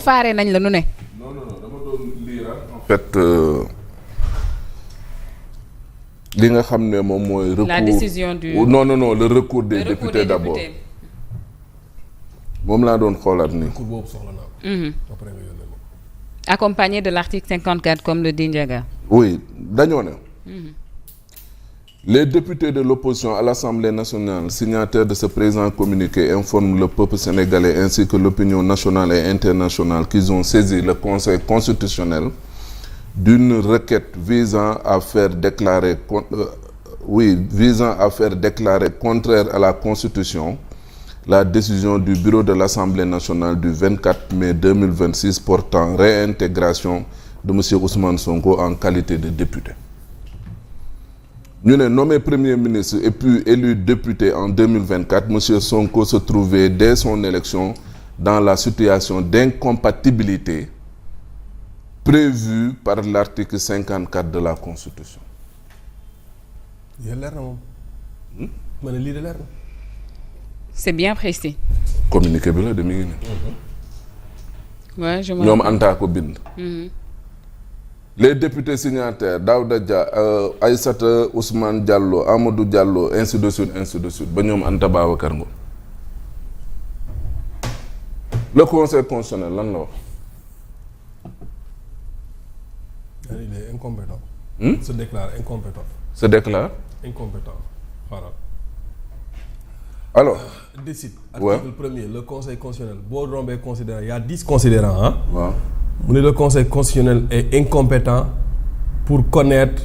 faare nañ la nu ne. non dama doon lire en fait li nga xam ne moom mooy. recours la décision du non le recours des députés d'abord. moom laa doon xoolaat nii. recours boobu soxla naa ko. après nga yónnee ma. accompagné de l'article 54 comme le dit Ndiaga. oui dañoo ne. Les députés de l'opposition à l'Assemblée nationale, signataires de ce présent communiqué, informent le peuple sénégalais ainsi que l'opinion nationale et internationale qu'ils ont saisi le Conseil constitutionnel d'une requête visant à faire déclarer contraire à la Constitution la décision du bureau de l'Assemblée nationale du 24 mai 2026 portant réintégration de M. Ousmane Sonko en qualité de député. Ñu ne nommé Premier ministre et puis élu député en 2024, M. Sonko se trouvait dès son élection dans la situation d'incompatibilité prévue par l'article 54 de la Constitution. lii leer na moom. ma ne lii de leer na. C'est bien précis. communiqué bi la de mi ngi nii. Ouais, je ñoom Anta ko bind. Les députés signataires Daouda Dia Aïssata Ousmane Diallo Amadou Diallo ainsi de suite ba ñoom Anta Babacar Ngom. Le conseil constitutionnel lan la wax. il est incompétent. Se déclare incompétent. Se déclare. Incompétent xaaral. Alors. décide. Ouais. article premier le conseil constitutionnel boo rombee considérant il y a 10 considérants ah. waaw. mu ne le conseil constitutionnel est incompétent pour connaître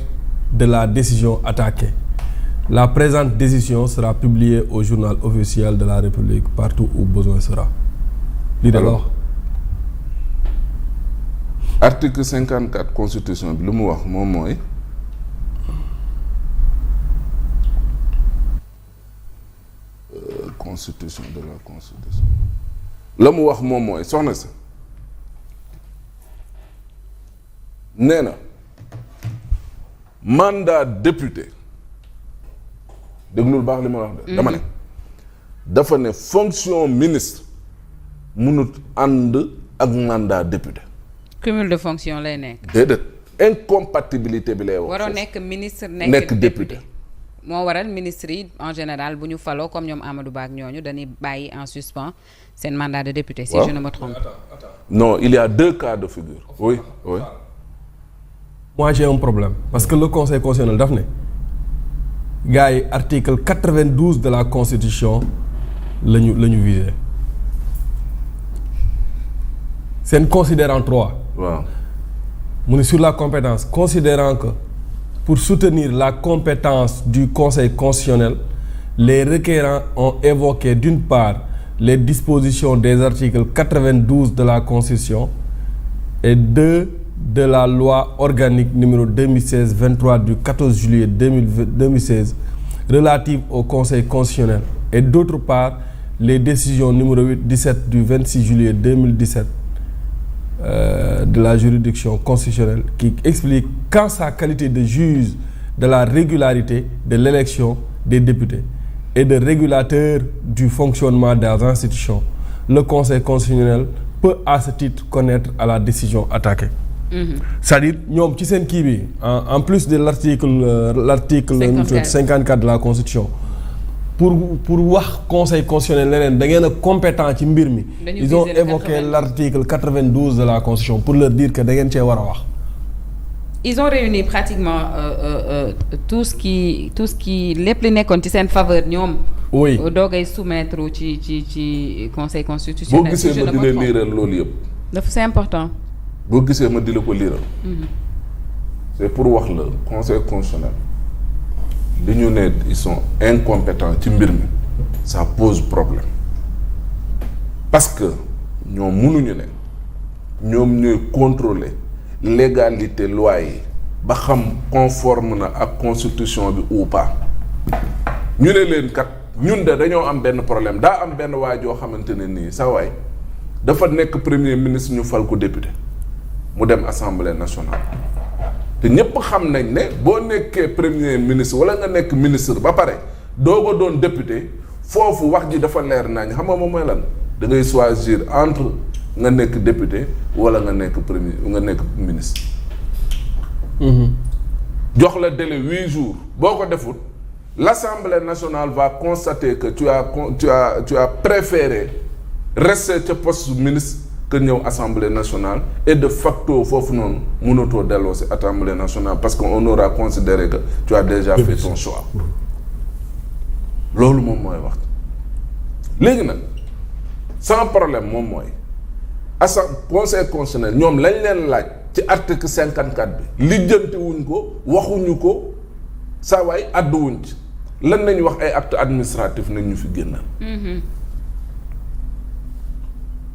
de la décision attaquée. La présente décision sera publiée au journal officiel de la République partout où besoin sera. lii de la wax. article 54 constitution bi lu mu wax moom mooy constitution de la constitution la mu wax moom mooy soxna si nee na mandat député déglul baax li ma wax de dama ne dafa ne fonction ministre munut ànd ak mandat député. cumul de fonction lay nekk. déedéet incompatibilité bi lay wax. waroo nekk ministre nekk député. moo waral ministre yi en général bu ñu faloo comme ñoom Amadou Ba ak ñooñu dañuy bàyyi en suspens seen mandat de député. si je ne me trompe. non il y a 2 cas de figure. oui. moi j'ai un problème parce que le conseil constitutionnel daf ne gars yi article 92 de la constitution la ñu visé seen considérant 3. waaw. mu ne sur la compétence considérant que pour soutenir la compétence du conseil constitutionnel les requérants ont évoqué d'une part les dispositions des articles 92 de la constitution et 2 de la loi organique numéro 2016-23 du 14 juillet 2016 relative au conseil constitutionnel et d'autre part les décisions numéro 8-17 du 26 juillet 2017 de la juridiction constitutionnelle qui explique qu'en sa qualité de juge de la régularité de l'élection des députés et de régulateur du fonctionnement des institutions, le Conseil constitutionnel peut à ce titre connaître à la décision attaquée. C'est-à-dire ñoom ci seen kii bi en plus de l'article 54 de la Constitution pour wax conseil constitutionnel leneen da ngeen a compétent ci mbir mi. ils ont évoqué l'article 92 de la Constitution pour leur dire que da ngeen cee war a wax. ils ont réuni pratiquement tout ce qui lépp li nekkoon ci seen faveur ñoom. oui doogay soumettre ci conseil constitutionnel. boo gisee ma di la liiral loolu yëpp. dafa c'est important. boo gisee ma di la ko liiral. c'est pour wax la conseil constitutionnel. li ñu ne ils sont incompétents ci mbir mi ça pose problème parce que ñoom mënuñu ne ñoom ñooy contrôler légalité loi yi ba xam conforme na ak constitution bi ou pas ñu ne leen kat ñun de dañoo am benn problème daa am benn waay joo xamante ne nii sa waay dafa nekk premier ministre ñu fal ko député mu dem assemblée nationale te ñëpp xam nañ ne boo nekkee premier ministre wala nga nekk ministre ba pare doo ko doon député foofu wax ji dafa leer nañ xam nga moom mooy lan da ngay choisir entre nga nekk député wala nga nekk ministre. jox la délai 8 jours boo ko defut l'Assemblée nationale va constater que tu as préféré rester ca poste ministre que ñëw Assemblée nationale et de facto foofu noonu mënatoo delloo si Assemblée nationale parce que on aura considéré que tu as déjà fait ton choix. loolu moom mooy wax léegi nag sans problème moom mooy conseil constitutionnel ñoom lañ leen laaj ci article 54 bi lijjanti wuñ ko waxuñu ko saa waay àdduwuñ ci lan nañ wax ay acte administratif nañ ñu fi génnal.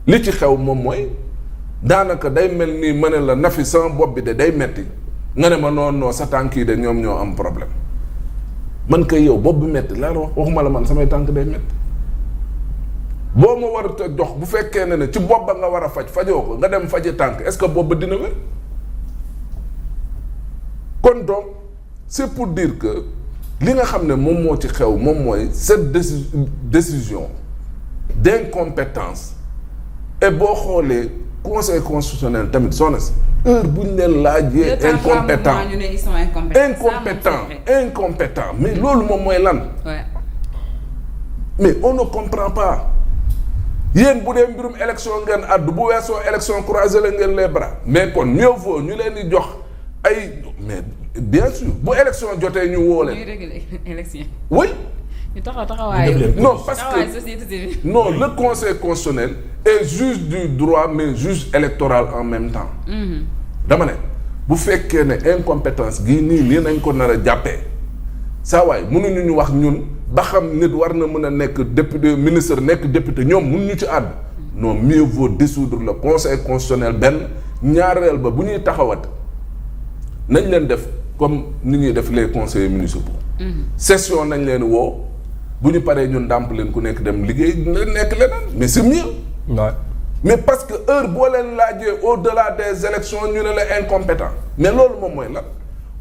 li ci xew moom mooy daanaka day mel nii ma ne la Nafi sama bopp bi de day metti nga ne ma non sa tànk yi de ñoom ñoo am problème man kay yow bopp bi metti laa la waxuma la man samay tànk day metti boo ma war a jox bu fekkee ne ci bopp ba nga war a fajoo ko nga dem faji tànk est-ce que bopp ba dina wér. kon donc c'est pour dire que li nga xam ne moom moo ci xew moom mooy cette décision d'incompétence et boo xoolee conseil constitutionnel tamit soo na si heure bu ñu leen laajee incompétent mais loolu moom mooy lan. mais on ne comprend pas. yéen bu dee mbirum élection ngeen àddu bu weesoo élection croiser la ngeen les bras mais kon mieux vaut ñu leen di jox ay mais bien sûr bu élection jotee ñu woo leen. ñuy réguler élection. oui. ñu taxawaayu. non parce que non le conseil constitutionnel est juge du droit mais juge électoral en même temps. dama ne bu fekkee ne incompétence gii nii nañ ko nar a jàppee saa waay mënuñu ñu wax ñun. ba xam nit war na mën a nekk député ministre nekk député ñoom mun ñu ci àdd non mieux vaut dissoudre le conseil constitutionnel benn ñaareel ba bu ñuy taxawat nañ leen def comme ni ñuy def les conseillers municipaux. session nañ leen woo bu ñu paree ñun ndàmp leen ku nekk dem liggéey nekk leneen mais c'est mieux. Ouais. Mais parce que heure boo leen laajee au-delà des élections ñu ne la incompétent mais loolu moom mooy lan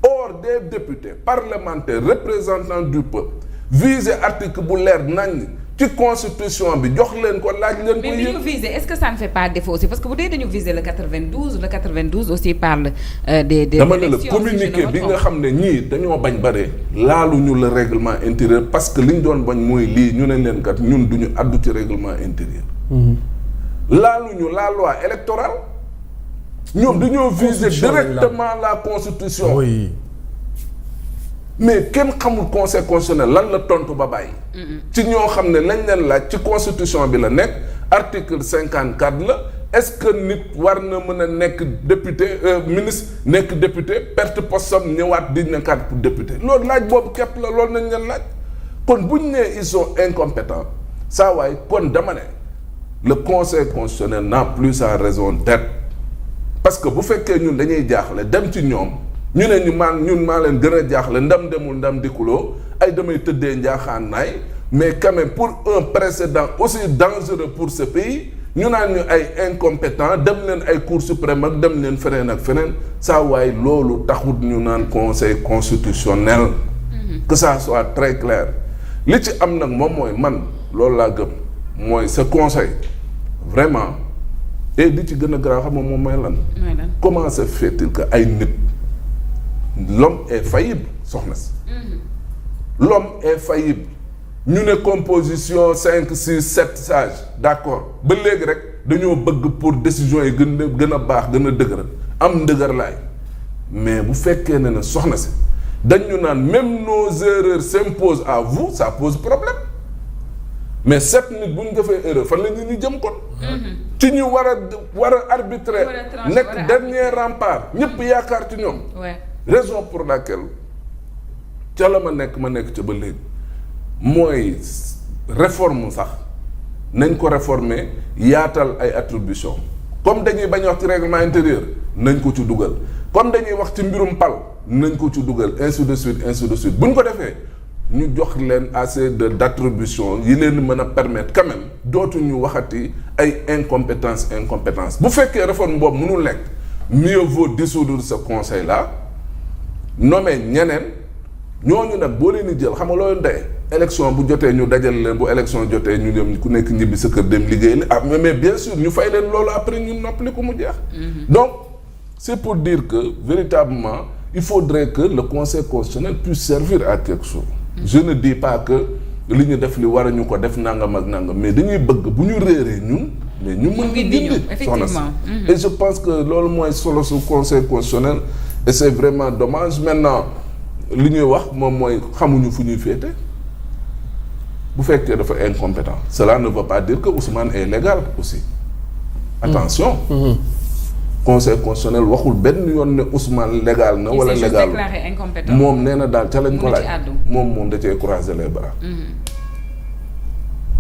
or des députés parlementaires représentants du peuple. viser article bu leer nañ ci constitution bi jox leen ko laaj leen. mais bi ñu viser est-ce que ça ne fait pas défaut aussi parce que bu dee dañu viser le 92 aussi parle des dama ne la communiqué bi nga xam ne ñii dañoo bañ bare laaluñu le règlement intérieur parce que li ñu doon bañ mooy lii ñu ne leen kat ñun duñu addu ci règlement intérieur. laaluñu la loi électorale ñoom dañoo viser directement la constitution. Oui. mais kenn xamul conseil constitutionnel lan la tontu ba bàyyi. ci ñoo xam ne lañ leen laaj ci constitution bi la nekk article 54 la est-ce que nit war na mën a nekk député ministre nekk député perte postam ñëwaat di nekkaat pour député loolu laaj boobu képp la loolu nañ leen laaj kon buñ nee ils sont incompétents saa waay kon dama ne le conseil constitutionnel n'a plus sa raison d'être parce que bu fekkee ñun dañuy jaaxle dem ci ñoom. ñu ne ñu maa leen gën a jaaxle ndam demul ndam dikkuloo ay damay tëddee njaaxaan naay mais quand même pour un précédent aussi dangereux pour ce pays ñu naan ñu ay incompétent dem leen ay cour suprême ak dem leen feneen ak feneen saa waay loolu taxut ñu naan conseil constitutionnel. Que ça soit très clair li ci am nag moom mooy man loolu laa gëm mooy ce conseil vraiment et li ci gën a garaaw xam nga moom mooy lan. comment se fait-il que ay nit. L'homme est faillible soxna si. L'homme est faillible ñu ne composition 5 6 7 sages d'accord ba léegi rek dañoo bëgg pour décision yi gën a baax gën a dëgër am ndëgër laay mais bu fekkee ne soxna si dañu naan même nos erreurs s'imposent à vous ça pose problème mais 7 nit bu ñu defee erreur fan la ñu jëm kon. ci ñu war a arbitrer nekk dernier rempart ñëpp yaakaar ci ñoom. raison pour laquelle ca la ma nekk ca ba léegi mooy réforme sax nañ ko réformer yaatal ay attribution comme dañuy bañ wax ci règlement intérieur nañ ko ci dugal comme dañuy wax ci mbirum pal nañ ko ci dugal ainsi de suite bu ñu ko defee ñu jox leen assez d'attribution yi leen mën a permettre quand même dootuñu waxati ay incompétence bu fekkee réforme boobu mënul nekk mieux vaut dissoudre ce conseil là nommer ñeneen ñooñu nag boo leen di jël xam nga loolu ndey élection bu jotee ñu dajal leen bu élection jotee ñu dem ku nekk ñibbi sa kër dem liggéey la ah mais bien sûr ñu fay leen loolu après ñu noppali ko mu jeex. Donc c'est pour dire que véritablement il faudrait que le Conseil constitutionnel puisse servir à quelque chose. Je ne dis pas que li ñu def li war a ñu ko def nangam ak nangam mais dañuy bëgg bu ñu réeree ñun. mais ñu mën di dindi soxna si et je pense que loolu mooy solo su Conseil constitutionnel et c'est vraiment dommage maintenant li ñuy wax moom mooy xamuñu fu ñuy féete. bu fekkee dafa incompétent cela ne veut pas dire que Ousmane est légal aussi attention Conseil constitutionnel waxul benn yoon ne Ousmane légal na wala légal moom nee na daal ca lañ ko laaj moom da cee croiser les bras